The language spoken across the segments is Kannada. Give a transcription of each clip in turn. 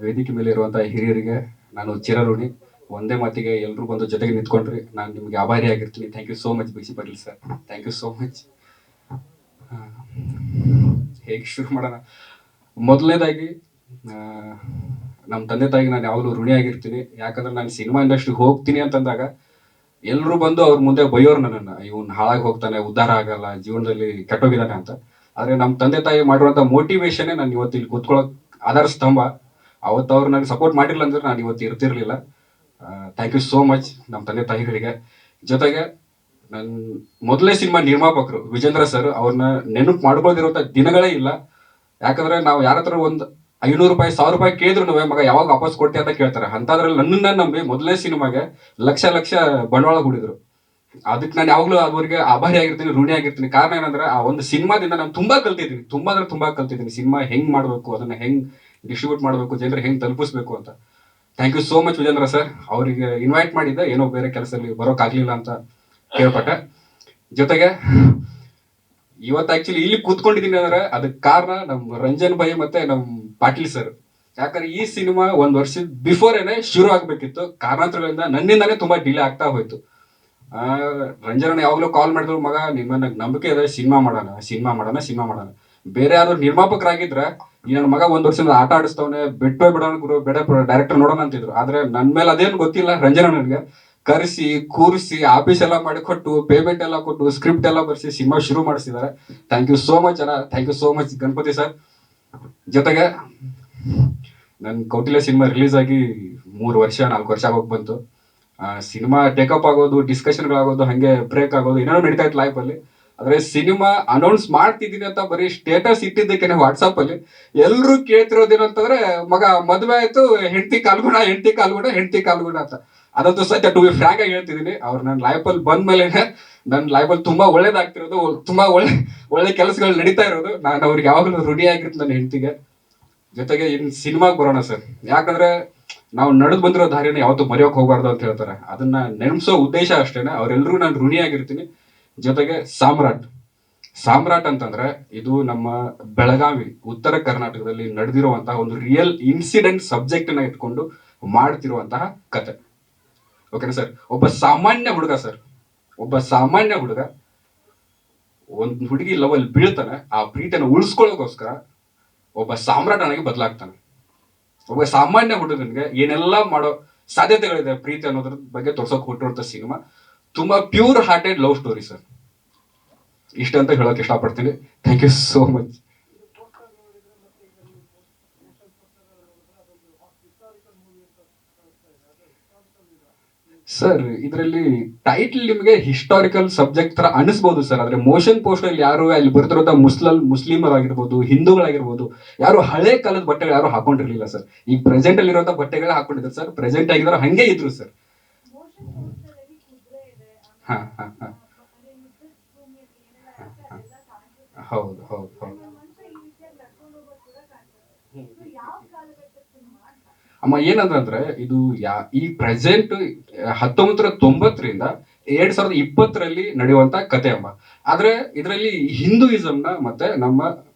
ವೇದಿಕೆ ಮೇಲೆ ಇರುವಂತಹ ಹಿರಿಯರಿಗೆ ನಾನು ಚಿರಋಣಿ. ಒಂದೇ ಮಾತಿಗೆ ಎಲ್ಲರೂ ಬಂದು ಜೊತೆಗೆ ನಿಂತ್ಕೊಂಡ್ರಿ, ನಾನು ನಿಮಗೆ ಆಭಾರಿ ಆಗಿರ್ತೀನಿ. Thank you so much B C Patil sir, thank you so much. ಹೇಗೆ ಶುರು ಮಾಡೋಣ? ಮೊದಲನೇದಾಗಿ ನಮ್ಮ ತಂದೆ ತಾಯಿಗೆ ನಾನು ಯಾವಾಗಲೂ ಋಣಿಯಾಗಿರ್ತೀನಿ. ಯಾಕಂದ್ರೆ ನಾನು ಸಿನಿಮಾ ಇಂಡಸ್ಟ್ರಿಗೆ ಹೋಗ್ತೀನಿ ಅಂತಂದಾಗ ಎಲ್ಲರೂ ಬಂದು ಅವ್ರ ಮುಂದೆ ಬೈಯೋರು ನನ್ನನ್ನು, ಇವ್ನು ಹಾಳಾಗಿ ಹೋಗ್ತಾನೆ, ಉದ್ಧಾರ ಆಗಲ್ಲ, ಜೀವನದಲ್ಲಿ ಕೆಟ್ಟೋಗಿದ್ದಾನೆ ಅಂತ. ಆದರೆ ನಮ್ಮ ತಂದೆ ತಾಯಿ ಮಾಡಿರುವಂಥ ಮೋಟಿವೇಶನ್ನೇ ನಾನು ಇವತ್ತು ಇಲ್ಲಿ ಕೂತ್ಕೊಳ್ಳೋಕೆ ಆಧಾರ ಸ್ತಂಭ. ಅವತ್ತು ಅವ್ರು ನನಗೆ ಸಪೋರ್ಟ್ ಮಾಡಿರಲಿಲ್ಲ ಅಂದ್ರೆ ನಾನು ಇವತ್ತು ಇರ್ತಿರ್ಲಿಲ್ಲ. ಥ್ಯಾಂಕ್ ಯು ಸೋ ಮಚ್ ನಮ್ಮ ತಂದೆ ತಾಯಿಗಳಿಗೆ. ಜೊತೆಗೆ ನನ್ನ ಮೊದಲೇ ಸಿನಿಮಾ ನಿರ್ಮಾಪಕರು ವಿಜೇಂದ್ರ ಸರ್, ಅವ್ರನ್ನ ನೆನಪು ಮಾಡ್ಕೊಳ್ದಿರುವಂಥ ದಿನಗಳೇ ಇಲ್ಲ. ಯಾಕಂದ್ರೆ ನಾವು ಯಾರ ಹತ್ರ ಒಂದು 500 ರೂಪಾಯಿ 1000 ರೂಪಾಯಿ ಕೇಳಿದ್ರು ಮಗ ಯಾವಾಗ ವಾಪಸ್ ಕೊಡ್ತೀಯ ಅಂತ ಕೇಳ್ತಾರೆ. ಅಂಥದ್ರಲ್ಲಿ ನನ್ನನ್ನ ನಂಬಿ ಮೊದಲನೇ ಸಿನಿಮಾಗೆ ಲಕ್ಷ ಲಕ್ಷ ಬಂಡವಾಳ ಹೂಡಿದ್ರು. ಅದಕ್ಕೆ ನಾನು ಯಾವಾಗಲೂ ಅವ್ರಿಗೆ ಆಭಾರಿ ಆಗಿರ್ತೀನಿ, ಋಣಿ ಆಗಿರ್ತೀನಿ. ಕಾರಣ ಏನಂದ್ರೆ ಆ ಒಂದು ಸಿನಿಮಾದಿಂದ ನಾನು ತುಂಬಾ ಕಲ್ತಿದ್ದೀನಿ, ತುಂಬಾ ಅಂದ್ರೆ ತುಂಬಾ ಕಲ್ತಿದ್ದೀನಿ. ಸಿನಿಮಾ ಹೆಂಗ್ ಮಾಡಬೇಕು, ಅದನ್ನ ಹೆಂಗ್ ಡಿಸ್ಟ್ರಿಬ್ಯೂಟ್ ಮಾಡಬೇಕು, ಜನರಿಗೆ ಹೆಂಗ್ ತಲುಪಿಸ್ಬೇಕು ಅಂತ. Thank you so much Vijendra sir. ಅವರಿಗೆ ಇನ್ವೈಟ್ ಮಾಡಿದ್ದೆ, ಏನೋ ಬೇರೆ ಕೆಲಸದಲ್ಲಿ ಬರೋಕ್ಕಾಗ್ಲಿಲ್ಲ ಅಂತ ಕೇಳ್ಪಟ್ಟೆ. ಜೊತೆಗೆ ಇವತ್ತು ಆಕ್ಚುಲಿ ಇಲ್ಲಿ ಕೂತ್ಕೊಂಡಿದ್ದೀನಿ ಅಂದ್ರೆ ಅದಕ್ಕೆ ಕಾರಣ ನಮ್ಮ ರಂಜನ್ ಭಾಯಿ ಮತ್ತೆ ನಮ್ಮ ಪಾಟೀಲ್ ಸರ್. ಯಾಕಂದ್ರೆ ಈ ಸಿನಿಮಾ 1 ವರ್ಷದ ಬಿಫೋರ್ ಏನೇ ಶುರು ಆಗ್ಬೇಕಿತ್ತು, ಕಾರಣಾಂತರಗಳಿಂದ ನನ್ನಿಂದಾನೇ ತುಂಬಾ ಡಿಲೇ ಆಗ್ತಾ ಹೋಯ್ತು. ರಂಜನ ಯಾವಾಗಲೂ ಕಾಲ್ ಮಾಡಿದ್ರು, ಮಗ ನಿಮ್ಮನ್ನ ನಂಬಿಕೆ ಇದೆ, ಸಿನಿಮಾ ಮಾಡೋಣ ಸಿನಿಮಾ ಮಾಡೋಣ ಸಿನಿಮಾ ಮಾಡೋಣ. ಬೇರೆ ಯಾರು ನಿರ್ಮಾಪಕರಾಗಿದ್ರೆ ಈ ನನ್ನ ಮಗ 1 ವರ್ಷದಿಂದ ಆಟ ಆಡಿಸ್ತವನೆ, ಬಿಟ್ಟು ಬಿಡೋಣ ಗುರು, ಬೇಡ ಡೈರೆಕ್ಟರ್ ನೋಡೋಣ ಅಂತಿದ್ರು. ಆದ್ರೆ ನನ್ನ ಮೇಲೆ ಅದೇನು ಗೊತ್ತಿಲ್ಲ, ರಂಜನ ನನಗೆ ಕರೆಸಿ ಕೂರಿಸಿ ಆಫೀಸ್ ಎಲ್ಲ ಮಾಡಿಕೊಟ್ಟು, ಪೇಮೆಂಟ್ ಎಲ್ಲ ಕೊಟ್ಟು, ಸ್ಕ್ರಿಪ್ಟ್ ಎಲ್ಲ ಬರ್ಸಿ ಸಿನಿಮಾ ಶುರು ಮಾಡಿಸಿದ್ದಾರೆ. ಥ್ಯಾಂಕ್ ಯು ಸೋ ಮಚ್ ಅಣ್ಣ, thank you so much Ganapati sir. ಜೊತೆಗೆ ನನ್ನ ಕೌಟಿಲ್ಯ ಸಿನಿಮಾ ರಿಲೀಸ್ ಆಗಿ 3 ವರ್ಷ 4 ವರ್ಷ ಆಗೋಗಿ ಬಂತು. ಸಿನಿಮಾ ಟೇಕಪ್ ಆಗೋದು, ಡಿಸ್ಕಷನ್ಗಳಾಗೋದು, ಹಂಗೆ ಬ್ರೇಕ್ ಆಗೋದು, ಏನೇನೋ ನಡೀತಾ ಇತ್ತು ಲೈಫಲ್ಲಿ. ಆದ್ರೆ ಸಿನಿಮಾ ಅನೌನ್ಸ್ ಮಾಡ್ತಿದ್ದೀನಿ ಅಂತ ಬರೀ ಸ್ಟೇಟಸ್ ಇಟ್ಟಿದ್ದಕ್ಕೆ ವಾಟ್ಸಪ್ ಅಲ್ಲಿ ಎಲ್ಲರೂ ಕೇಳ್ತಿರೋದೇನಂತಂದ್ರೆ, ಮಗ ಮದುವೆ ಆಯ್ತು, ಹೆಂಡತಿ ಕಾಲ್ಗುಣ ಹೆಂಡತಿ ಕಾಲ್ಗುಣ ಹೆಂಡತಿ ಕಾಲ್ಗುಣ ಅಂತ. ಅದಂತೂ ಸತ್ಯ, ಟು ಬಿ ಫ್ರಾಂಕ್ ಆಗಿ ಹೇಳ್ತಿದ್ದೀನಿ. ಅವ್ರು ನನ್ನ ಲೈಫಲ್ಲಿ ಬಂದ ಮೇಲೆ ನನ್ನ ಲೈಫಲ್ಲಿ ತುಂಬಾ ಒಳ್ಳೇದಾಗ್ತಿರೋದು, ತುಂಬಾ ಒಳ್ಳೆ ಕೆಲಸಗಳು ನಡೀತಾ ಇರೋದು. ನಾನು ಅವ್ರಿಗೆ ಯಾವಾಗಲೂ ಋಣಿ ಆಗಿರ್ತೀನಿ ನನ್ನ ಹೆಂಡತಿಗೆ. ಜೊತೆಗೆ ಇನ್ ಸಿನಿಮಾಗೆ ಬರೋಣ ಸರ್. ಯಾಕಂದ್ರೆ ನಾವು ನಡೆದು ಬಂದಿರೋ ದಾರಿನ ಯಾವತ್ತೂ ಮರೆಯೋಕೆ ಹೋಗಬಾರ್ದು ಅಂತ ಹೇಳ್ತಾರೆ. ಅದನ್ನ ನೆನಪಿಸೋ ಉದ್ದೇಶ ಅಷ್ಟೇನೆ. ಅವರೆಲ್ಲರೂ ನಾನು ಋಣಿ ಆಗಿರ್ತೀನಿ. ಜೊತೆಗೆ ಸಾಮ್ರಾಟ್ ಅಂತಂದ್ರೆ ಇದು ನಮ್ಮ ಬೆಳಗಾವಿ ಉತ್ತರ ಕರ್ನಾಟಕದಲ್ಲಿ ನಡೆದಿರುವಂತಹ ಒಂದು ರಿಯಲ್ ಇನ್ಸಿಡೆಂಟ್ ಸಬ್ಜೆಕ್ಟ್ ನ ಇಟ್ಕೊಂಡು ಮಾಡ್ತಿರುವಂತಹ ಕತೆ. ಓಕೆನಾ ಸರ್? ಒಬ್ಬ ಸಾಮಾನ್ಯ ಹುಡುಗ ಒಂದು ಹುಡುಗಿ ಲವಲ್ ಬೀಳ್ತಾನೆ, ಆ ಪ್ರೀತಿಯನ್ನು ಉಳಿಸ್ಕೊಳ್ಳೋಕೋಸ್ಕರ ಒಬ್ಬ ಸಾಮ್ರಾಟನಾಗಿ ಬದಲಾಗ್ತಾನೆ. ಒಬ್ಬ ಸಾಮಾನ್ಯ ಹುಡುಗನಿಗೆ ಏನೆಲ್ಲ ಮಾಡೋ ಸಾಧ್ಯತೆಗಳಿದೆ ಪ್ರೀತಿ ಅನ್ನೋದ್ರ ಬಗ್ಗೆ ತೋರ್ಸೋಕೆ ಹೊರಟಿರುವಂತ ಸಿನಿಮಾ. ತುಂಬಾ pure hearted love story sir. ಇಷ್ಟಂತ ಹೇಳೋಕೆ ಇಷ್ಟಪಡ್ತೀನಿ. ಥ್ಯಾಂಕ್ ಯು ಸೋ ಮಚ್. ಸರ್, ಇದರಲ್ಲಿ ಟೈಟಲ್ ನಿಮಗೆ ಹಿಸ್ಟಾರಿಕಲ್ ಸಬ್ಜೆಕ್ಟ್ ತರ ಅನಿಸ್ಬೋದು ಸರ್. ಆದ್ರೆ ಮೋಷನ್ ಪೋಸ್ಟರ್ ಅಲ್ಲಿ ಯಾರು ಅಲ್ಲಿ ಬರ್ತಿರೋ ಮುಸ್ಲಿಮರಾಗಿರ್ಬೋದು, ಹಿಂದೂಗಳಾಗಿರ್ಬೋದು, ಯಾರು ಹಳೆ ಕಾಲದ ಬಟ್ಟೆಗಳು ಯಾರು ಹಾಕೊಂಡಿರ್ಲಿಲ್ಲ ಸರ್. ಈ ಪ್ರೆಸೆಂಟ್ ಅಲ್ಲಿ ಇರುವಂತ ಬಟ್ಟೆಗಳೇ ಹಾಕೊಂಡಿದ್ರು ಸರ್. ಪ್ರೆಸೆಂಟ್ ಆಗಿದ್ರು ಹಂಗೆ ಇದ್ರು ಸರ್. ಹಾ ಹಾ ಹಾ ಹೌದು ಹೌದು ಹೌದು. ಅಮ್ಮ ಏನಂದ್ರೆ ಇದು ಈ ಪ್ರೆಸೆಂಟ್ 1990ರಿಂದ 2020ರಲ್ಲಿ ನಡೆಯುವಂತ ಕತೆ ಅಮ್ಮ. ಆದ್ರೆ ಇದರಲ್ಲಿ ಹಿಂದೂಯಿಸಂನ ಮತ್ತೆ ನಮ್ಮ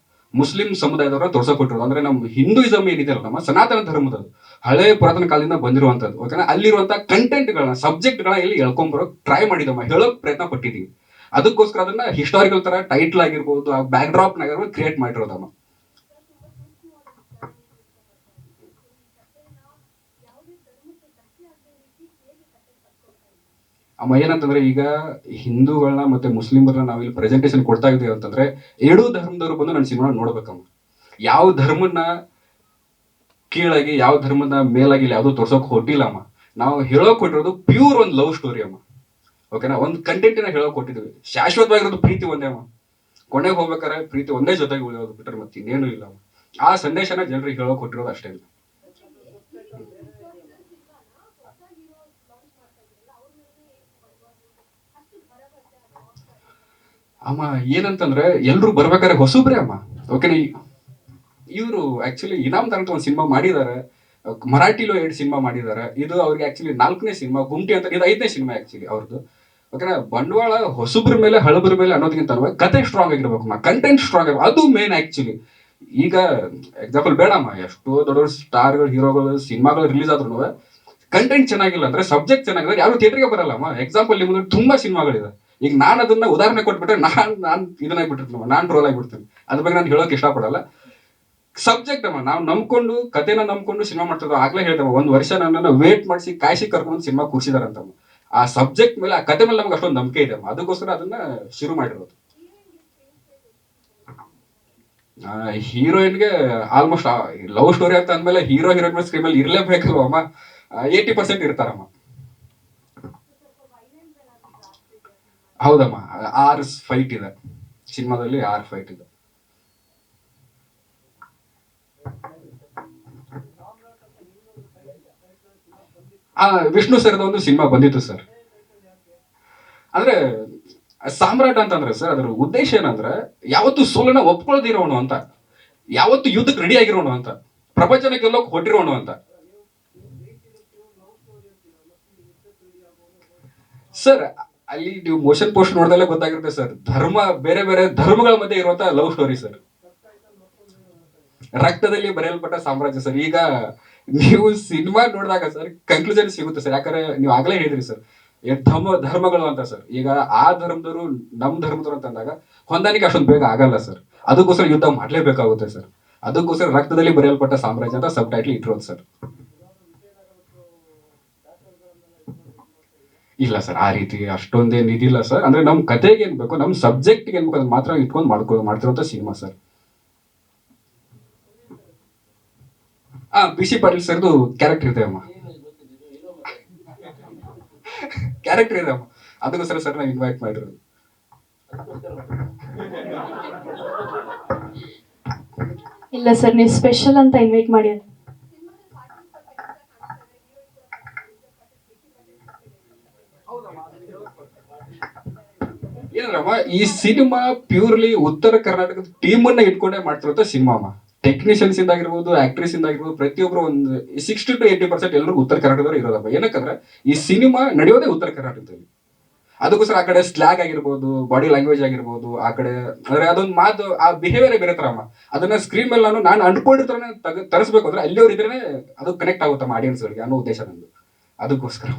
ಮುಸ್ಲಿಂ ಸಮುದಾಯದವರ ತೋರ್ಸಕೊಟ್ಟಿರೋದು. ಅಂದ್ರೆ ನಮ್ಮ ಹಿಂದೂಯಿಸಂ ಏನಿದೆ ಅಲ್ಲ, ನಮ್ಮ ಸನಾತನ ಧರ್ಮದದು ಹಳೆ ಪುರಾತನ ಕಾಲದಿಂದ ಬಂದಿರುವಂತದ್ದು. ಓಕೆನಾ? ಅಲ್ಲಿರುವಂತ ಕಂಟೆಂಟ್ಗಳನ್ನ, ಸಬ್ಜೆಕ್ಟ್ಗಳನ್ನ ಇಲ್ಲಿ ಎಳ್ಕೊಂಬರೋಕ್ ಟ್ರೈ ಮಾಡಿದಮ್ಮ, ಹೇಳೋಕ್ ಪ್ರಯತ್ನ ಪಟ್ಟಿದೀವಿ. ಅದಕ್ಕೋಸ್ಕರ ಅದನ್ನ ಹಿಸ್ಟಾರಿಕಲ್ ತರ ಟೈಟ್ಲ್ ಆಗಿರ್ಬೋದು, ಆ ಬ್ಯಾಕ್ ಡ್ರಾಪ್ ನಾಗಿರ್ಬೋದು ಕ್ರಿಯೇಟ್ ಮಾಡಿರೋದಮ್ಮ. ಅಮ್ಮ ಏನಂತಂದ್ರೆ, ಈಗ ಹಿಂದೂಗಳನ್ನ ಮತ್ತೆ ಮುಸ್ಲಿಮರನ್ನ ನಾವಿಲ್ಲಿ ಪ್ರೆಸೆಂಟೇಷನ್ ಕೊಡ್ತಾ ಇದೀವಿ ಅಂತಂದ್ರೆ, 2 ಧರ್ಮದವರು ಬಂದು ನನ್ನ ಸಿನಿಮಾ ನೋಡ್ಬೇಕಮ್ಮ. ಯಾವ ಧರ್ಮನ ಕೀಳಾಗಿ ಯಾವ ಧರ್ಮದ ಮೇಲಾಗಿ ಇಲ್ಲಿ ಯಾವ್ದು ತೋರ್ಸೋಕ್ ಹೊಟ್ಟಿಲ್ಲ ಅಮ್ಮ. ನಾವು ಹೇಳೋಕ್ ಕೊಟ್ಟಿರೋದು ಪ್ಯೂರ್ ಒಂದು ಲವ್ ಸ್ಟೋರಿ ಅಮ್ಮ. ಓಕೆನಾ? ಒಂದು ಕಂಟೆಂಟ್ ಹೇಳೋಕ್ ಕೊಟ್ಟಿದ್ವಿ. ಶಾಶ್ವತವಾಗಿರೋದು ಪ್ರೀತಿ ಒಂದೇ ಅಮ್ಮ. ಕೊನೆಗೆ ಹೋಗ್ಬೇಕಾದ್ರೆ ಪ್ರೀತಿ ಒಂದೇ ಜೊತೆಗೆ ಉಳಿಯೋದು ಬಿಟ್ಟರೆ ಮತ್ತೆ ಇನ್ನೇನು ಇಲ್ಲ ಅಮ್ಮ. ಆ ಸಂದೇಶನ ಜನರಿಗೆ ಹೇಳೋಕ್ ಕೊಟ್ಟಿರೋದು ಅಷ್ಟೇ. ಅಮ್ಮ ಏನಂತಂದ್ರೆ, ಎಲ್ರು ಬರ್ಬೇಕಾದ್ರೆ ಹೊಸಬ್ರೆ ಅಮ್ಮ. ಓಕೆನಾ? ಇವರು ಆಕ್ಚುಲಿ ಇನಾಮ್ ಅಂತ ಒಂದು ಸಿನಿಮಾ ಮಾಡಿದ್ದಾರೆ, ಮರಾಠಿಲೂ 2 ಸಿನಿಮಾ ಮಾಡಿದ್ದಾರೆ. ಇದು ಅವ್ರಿಗೆ ಆಕ್ಚುಲಿ 4ನೇ ಸಿನಿಮಾ, ಗುಮ್ಟಿ ಅಂತ. ಇದು 5ನೇ ಸಿನಿಮಾ ಆಕ್ಚುಲಿ ಅವ್ರದ್ದು. ಓಕೆನಾ? ಬಂಡವಾಳ ಹೊಸಬ್ರ ಮೇಲೆ ಹಳಬ್ರ ಮೇಲೆ ಅನ್ನೋದಕ್ಕಿಂತ ಕತೆ ಸ್ಟ್ರಾಂಗ್ ಆಗಿರ್ಬೇಕು, ಕಂಟೆಂಟ್ ಸ್ಟ್ರಾಂಗ್ ಆಗಿರ್ಬೇಕು, ಅದು ಮೇನ್ ಆಕ್ಚುಲಿ. ಈಗ ಎಕ್ಸಾಂಪಲ್ ಬೇಡಮ್ಮ, ಎಷ್ಟೋ ದೊಡ್ಡ ಸ್ಟಾರ್ಗಳು, ಹೀರೋಗಳು, ಸಿನಿಮಾಗಳು ರಿಲೀಸ್ ಆದ್ರೂ ಕಂಟೆಂಟ್ ಚೆನ್ನಾಗಿಲ್ಲ ಅಂದ್ರೆ, ಸಬ್ಜೆಕ್ಟ್ ಚೆನ್ನಾಗಿಲ್ಲ, ಯಾರು ಥಿಯೇಟರ್ಗೆ ಬರಲ್ಲಮ್ಮ. ಎಕ್ಸಾಂಪಲ್ ನಿಮ್ಗೆ ತುಂಬಾ ಸಿನಿಮಾಗಳಿದೆ. ಈಗ ನಾನು ಅದನ್ನ ಉದಾಹರಣೆ ಕೊಟ್ಬಿಟ್ರೆ ನಾನು ಇದನ್ನಾಗ್ಬಿಟ್ಟಿರ್ತೀನಿ, ನಾನು ಟ್ರೋಲ್ ಆಗಿಬಿಡ್ತೀನಿ. ಅದ್ರ ಬಗ್ಗೆ ನಾನು ಹೇಳೋಕೆ ಇಷ್ಟಪಡಲ್ಲ. ಸಬ್ಜೆಕ್ಟ್ ಅಮ್ಮ, ನಾವು ನಂಬ್ಕೊಂಡು, ಕಥೆನ ನಂಬ್ಕೊಂಡು ಸಿನಿಮಾ ಮಾಡ್ತಿದ್ವಿ. ಆಗ್ಲೇ ಹೇಳ್ತೇವೆ, ಒಂದ್ ವರ್ಷ ನನ್ನನ್ನು ವೇಟ್ ಮಾಡಿಸಿ ಕಾಯಿಸಿ ಕರ್ಕೊಂಡು ಸಿನಿಮಾ ಕೂರ್ಸಿದಾರಂತಮ್ಮ. ಆ ಸಬ್ಜೆಕ್ಟ್ ಮೇಲೆ, ಆ ಕತೆ ಮೇಲೆ ನಮ್ಗೆ ಅಷ್ಟೊಂದು ನಂಬಿಕೆ ಇದೆ ಅಮ್ಮ. ಅದಕ್ಕೋಸ್ಕರ ಅದನ್ನ ಶುರು ಮಾಡಿರೋದು. ಹೀರೋಯಿನ್ಗೆ ಆಲ್ಮೋಸ್ಟ್ ಲವ್ ಸ್ಟೋರಿ ಅಂತ ಅಂದ್ಮೇಲೆ ಹೀರೋ ಹೀರೋಯಿನ್ ಮೇಲೆ ಸ್ಕ್ರೀನ್ ಮೇಲೆ ಇರ್ಲೇಬೇಕಲ್ವಮ್ಮ. 80% ಇರ್ತಾರಮ್ಮ. ಹೌದಮ್ಮ, 6 ಫೈಟ್ ಇದೆ ಸಿನಿಮಾದಲ್ಲಿ, 6 ಫೈಟ್ ಇದೆ. ವಿಷ್ಣು ಸರ್ದ ಒಂದು ಸಿನಿಮಾ ಬಂದಿತ್ತು ಸರ್. ಅಂದ್ರೆ ಸಾಮ್ರಾಟ್ ಅಂತಂದ್ರೆ ಸರ್, ಅದ್ರ ಉದ್ದೇಶ ಏನಂದ್ರೆ ಯಾವತ್ತು ಸೋಲನ ಒಪ್ಕೊಳ್ದಿರೋನು ಅಂತ, ಯಾವತ್ತು ಯುದ್ಧಕ್ಕೆ ರೆಡಿ ಆಗಿರೋನು ಅಂತ, ಪ್ರಪಂಚನ ಗೆಲ್ಲೋಕ್ ಹೊಟ್ಟಿರೋನು ಅಂತ. ಸರ್ ಅಲ್ಲಿ ನೀವು ಮೋಷನ್ ಪೋಸ್ಟ್ ನೋಡ್ದಲ್ಲೇ ಗೊತ್ತಾಗಿರುತ್ತೆ ಸರ್, ಬೇರೆ ಬೇರೆ ಧರ್ಮಗಳ ಮಧ್ಯೆ ಇರುವಂತ ಲವ್ ಸ್ಟೋರಿ ಸರ್. ರಕ್ತದಲ್ಲಿ ಬರೆಯಲ್ಪಟ್ಟ ಸಾಮ್ರಾಜ್ಯ ಸರ್. ಈಗ ನೀವು ಸಿನಿಮಾ ನೋಡಿದಾಗ ಸರ್ ಕನ್ಕ್ಲೂಷನ್ ಸಿಗುತ್ತೆ ಸರ್. ಯಾಕಂದ್ರೆ ನೀವು ಆಗ್ಲೇ ಹೇಳಿದ್ರಿ ಸರ್, ಧರ್ಮಗಳು ಅಂತ ಸರ್. ಈಗ ಆ ಧರ್ಮದವರು ನಮ್ ಧರ್ಮದವರು ಅಂತ ಅಂದಾಗ ಹೊಂದಾಣಿಕೆ ಅಷ್ಟೊಂದು ಬೇಗ ಆಗಲ್ಲ ಸರ್. ಅದಕ್ಕೋಸ್ಕರ ಯುದ್ಧ ಮಾಡ್ಲೇಬೇಕಾಗುತ್ತೆ ಸರ್. ಅದಕ್ಕೋಸ್ಕರ ರಕ್ತದಲ್ಲಿ ಬರೆಯಲ್ಪಟ್ಟ ಸಾಮ್ರಾಜ್ಯ ಅಂತ ಸಬ್ ಟೈಟ್ಲ್ ಇಟ್ಟಿರೋದು ಸರ್. ಇಲ್ಲ ಸರ್, ಆ ರೀತಿ ಅಷ್ಟೊಂದೇನು ಇದಿಲ್ಲ ಸರ್. ಅಂದ್ರೆ ನಮ್ ಕತೆಗೆ ಏನ್ ಬೇಕು, ನಮ್ ಸಬ್ಜೆಕ್ಟ್ ಏನ್ ಬೇಕು, ಅದನ್ನ ಮಾತ್ರ ಇಟ್ಕೊಂಡು ಮಾಡ್ತಿರೋಂಥ cinema sir. B C Patil ಸರ್ದು ಕ್ಯಾರೆಕ್ಟರ್ ಇದೆ ಅಮ್ಮ, ಕ್ಯಾರೆಕ್ಟರ್ ಇದೆ ಅಮ್ಮ. ಅದಕ್ಕೋಸ್ಕರ ಸರ್ ನಾವು ಇನ್ವೈಟ್ ಮಾಡಿರೋದು. ಇಲ್ಲ ಸರ್, ನೀವು ಸ್ಪೆಷಲ್ ಅಂತ ಇನ್ವೈಟ್ ಮಾಡಿ. ಏನಮ್ಮ, ಈ ಸಿನಿಮಾ ಪ್ಯೂರ್ಲಿ ಉತ್ತರ ಕರ್ನಾಟಕದ ಟೀಮ್ ಅನ್ನ ಇಟ್ಕೊಂಡೇ ಮಾಡ್ತಿರೋ ಸಿನಿಮಾ ಅಮ್ಮ. ಟೆಕ್ನಿಷಿಯನ್ಸ್ ಇಂದಾಗಿರ್ಬೋದು, ಆಕ್ಟ್ರೆಸ್ ಇಂದಾಗಿರ್ಬೋದು, ಪ್ರತಿಯೊಬ್ರು ಒಂದು 60 to 80% ಎಲ್ಲರೂ ಉತ್ತರ ಕರ್ನಾಟಕದವರು ಇರೋದಪ್ಪ. ಏನಕ್ಕಂದ್ರೆ ಈ ಸಿನಿಮಾ ನಡೆಯೋದೇ ಉತ್ತರ ಕರ್ನಾಟಕದಲ್ಲಿ. ಅದಕ್ಕೋಸ್ಕರ ಆ ಕಡೆ ಸ್ಲ್ಯಾಗ್ ಆಗಿರ್ಬೋದು, ಬಾಡಿ ಲ್ಯಾಂಗ್ವೇಜ್ ಆಗಿರ್ಬೋದು, ಆ ಕಡೆ ಅಂದ್ರೆ ಅದೊಂದು ಮಾತು, ಆ ಬಿಹೇವಿಯರ್ ಬೇರೆ ತರ ಅಮ್ಮ. ಅದನ್ನ ಸ್ಕ್ರೀನ್ ಮೇಲೆ ನಾನು ಅನ್ಕೊಂಡಿರ್ತಾನೆ ತರಿಸ್ಬೇಕು ಅಂದ್ರೆ ಅಲ್ಲಿಯವ್ರು ಇದ್ರೆ ಅದು ಕನೆಕ್ಟ್ ಆಗುತ್ತಮ್ಮ ಆಡಿಯನ್ಸ್ ಗಳಿಗೆ ಅನ್ನೋ ಉದ್ದೇಶ ನಂದು. ಅದಕ್ಕೋಸ್ಕರ